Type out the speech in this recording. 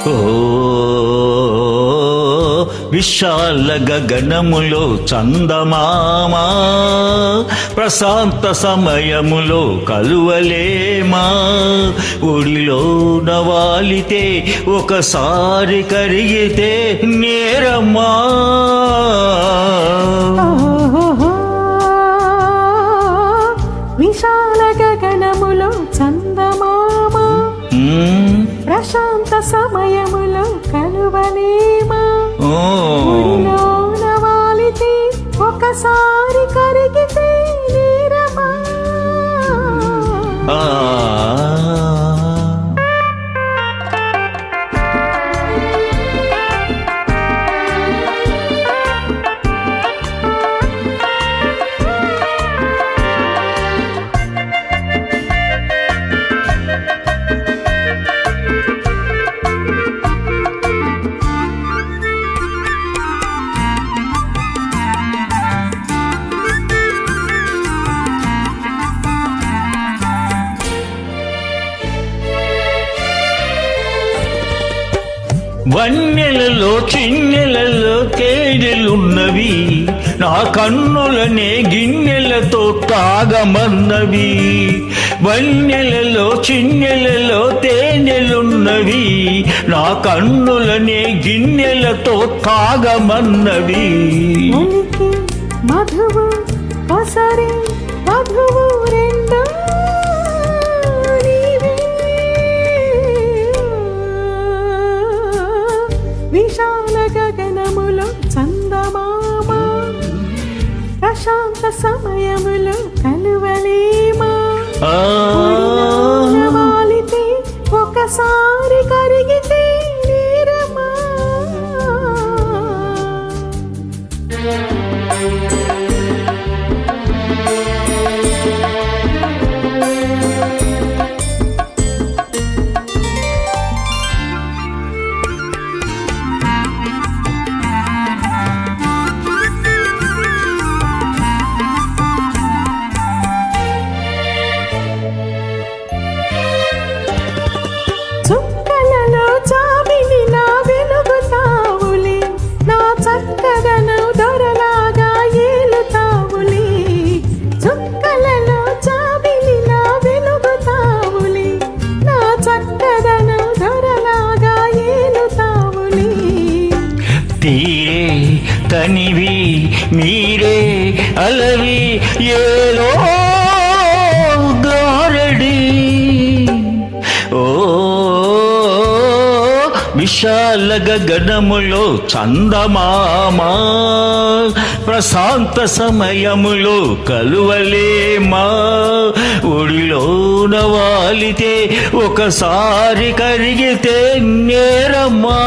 ఓ విశాల గగనములో చందమామ ప్రశాంత సమయములో కలువలేమా ఒడిలో నవాలితే ఒకసారి కరిగితే నేరమ్మా విశాల గగనములో చందమామ ప్రశాంత సమయములో కలువలేమా ఒడిలోన వాలితే ఒకసారి కరిగితే నేరమా వన్నెలలో చిన్నెలలో తేనెలున్నవి నా కన్నులనే గిన్నెలతో తాగమన్నవి వన్నెలలో చిన్నెలలో తేనెలున్నవి నా కన్నులనే గిన్నెలతో తాగమన్నవి మధువు పసరి మధువు రెండు విశాల గగనములో చందమామ ప్రశాంత సమయములో కలువలేమా వాలితే ఒకసారి కరిగితే నేరమా చుక్కలలో చాబిని నా వెలుగుతావులే నా చక్కదనం దొరలాగా ఏలుతావులే చుక్కలలో చాబిని నా వెలుగుతావులే నా చక్కదనం దొరలాగా ఏలుతావులే తీరే తనివి మీరే అలవి ఏలో గారడి ఓ విశాల గగనములో చందమామ ప్రశాంత సమయములో కలువలేమా ఒడిలోన వాలితే ఒకసారి కరిగితే నేరమ్మా